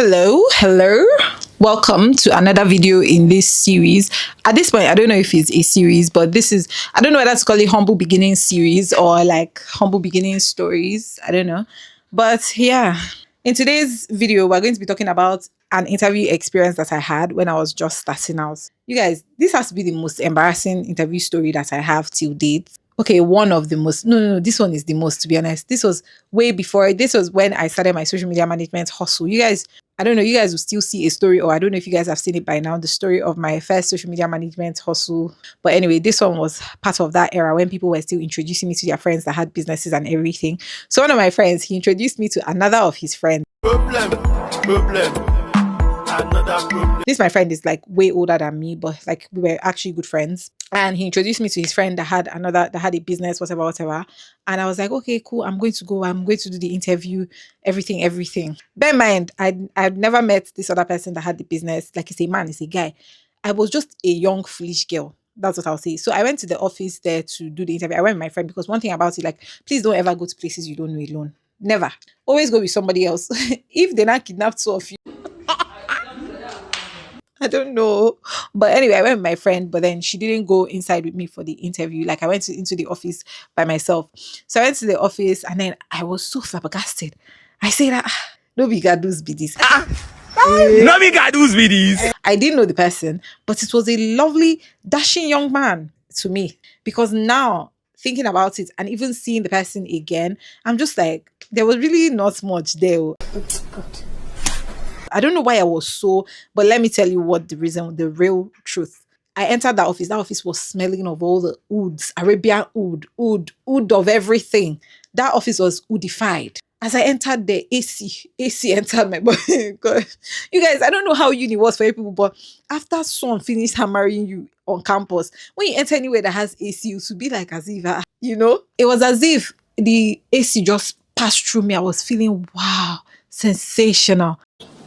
Hello. Welcome to another video in this series. At this point, I don't know if it's a series, but I don't know whether to call it Humble Beginnings series or like Humble Beginnings stories. I don't know. But yeah, in today's video, we're going to be talking about an interview experience that I had when I was just starting out. You guys, this has to be the most embarrassing interview story that I have till date. Okay, one of the most. No, this one is the most, to be honest. This was way before. This was when I started my social media management hustle. You guys, I don't know, you guys will still see a story, or I don't know if you guys have seen it by now, the story of my first social media management hustle. But anyway, this one was part of that era when people were still introducing me to their friends that had businesses and everything. So one of my friends, he introduced me to another of his friends. Another problem. This my friend is like way older than me, but like we were actually good friends. And he introduced me to his friend that had a business, whatever. And I was like, okay, cool. I'm going to go. I'm going to do the interview, everything. Bear in mind, I'd never met this other person that had the business. Like, he's a man, he's a guy. I was just a young, foolish girl. That's what I'll say. So I went to the office there to do the interview. I went with my friend because one thing about it, like, please don't ever go to places you don't know alone. Never. Always go with somebody else. If they not kidnap two of you, I don't know. But anyway, I went with my friend, but then she didn't go inside with me for the interview. Like, I went into the office by myself. So I went to the office and then I was so flabbergasted. I said, no be gadus be this. No be gadus be this. I didn't know the person, but it was a lovely, dashing young man to me. Because now, thinking about it and even seeing the person again, I'm just like, there was really not much there. I don't know why I was so, but let me tell you what the real truth. I entered that office. That office was smelling of all the ouds, Arabian oud of everything. That office was oudified. As I entered the AC entered my body. God. You guys, I don't know how uni was for you people, but after someone finished hammering you on campus, when you enter anywhere that has AC, it would be like as if, it was as if the AC just passed through me. I was feeling, wow, sensational.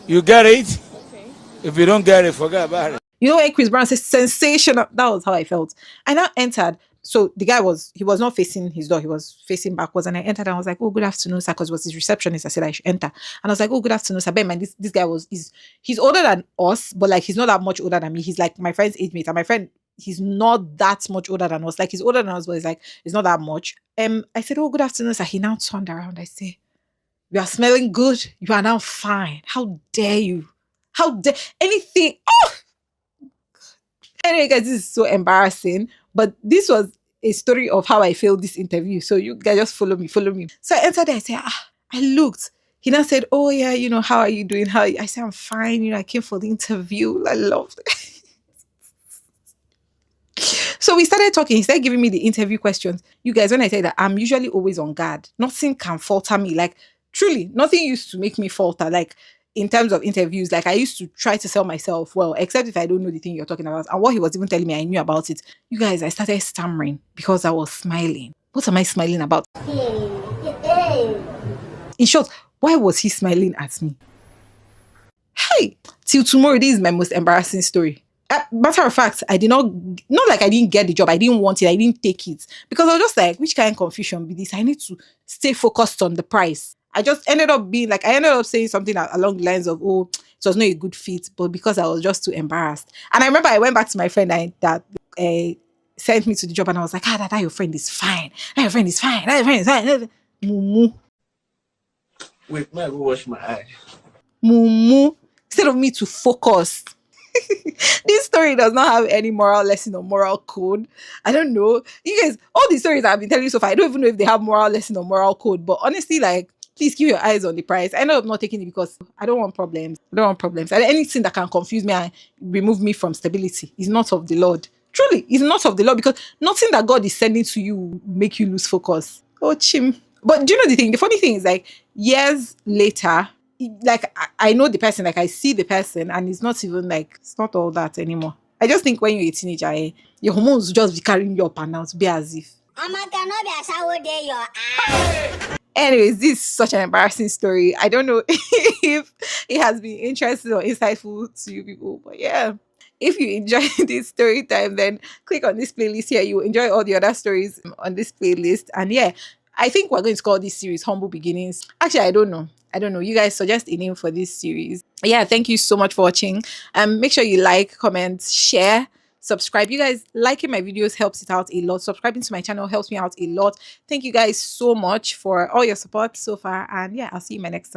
You get it? Okay. If you don't get it, forget about it. You know when Chris Brown says sensational? That was how I felt. I now entered. So the guy was not facing his door. He was facing backwards. And I entered and I was like, oh, good afternoon, sir. Because it was his receptionist. I said I should enter. And I was like, oh, good afternoon, sir. Bear in mind, this guy he's older than us, but like he's not that much older than me. He's like my friend's age mate. And my friend, he's not that much older than us. Like, he's older than us, but it's not that much. I said, oh, good afternoon, sir. He now turned around. I say, you are smelling good. You are now fine. How dare you? How dare anything? Oh! Anyway, guys, this is so embarrassing. But this was a story of how I failed this interview. So you guys just follow me. So I entered there. I said, I looked. He now said, oh yeah, how are you doing? I said, I'm fine. I came for the interview. I loved it. So we started talking. He started giving me the interview questions. You guys, when I say that, I'm usually always on guard. Nothing can falter me. Like, truly, nothing used to make me falter. Like, in terms of interviews, like, I used to try to sell myself well, except if I don't know the thing you're talking about. And what he was even telling me, I knew about it. You guys, I started stammering because I was smiling. What am I smiling about? In short, why was he smiling at me? Hey, till tomorrow, this is my most embarrassing story. Matter of fact, I did not like I didn't get the job. I didn't want it. I didn't take it. Because I was just like, which kind of confusion be this? I need to stay focused on the price. I ended up saying something along the lines of, oh, it was not a good fit, but because I was just too embarrassed. And I remember I went back to my friend that sent me to the job, and I was like, that your friend is fine. That your friend is fine. That your friend is fine. Mumu. Wait, may I go wash my eye? Mumu. Instead of me to focus. This story does not have any moral lesson or moral code. I don't know. You guys, all these stories I've been telling you so far, I don't even know if they have moral lesson or moral code. But honestly, like, please keep your eyes on the price. I ended up not taking it because I don't want problems. And anything that can confuse me and remove me from stability is not of the Lord. Truly, it's not of the Lord, because nothing that God is sending to you will make you lose focus. Oh, chim. But do you know the thing? The funny thing is, like, years later, like, I know the person, like, I see the person, and it's not even like, it's not all that anymore. I just think when you're a teenager, your hormones will just be carrying you up and down to be as if. Anyways, this is such an embarrassing story. I don't know if it has been interesting or insightful to you people, but yeah. If you enjoy this story time, then click on this playlist here. You will enjoy all the other stories on this playlist. And yeah, I think we're going to call this series Humble Beginnings. Actually, I don't know. I don't know. You guys suggest a name for this series. Yeah, thank you so much for watching. Make sure you like, comment, share, subscribe. You guys liking my videos helps it out a lot. Subscribing to my channel helps me out a lot. Thank you guys so much for all your support so far. And yeah, I'll see you in my next time.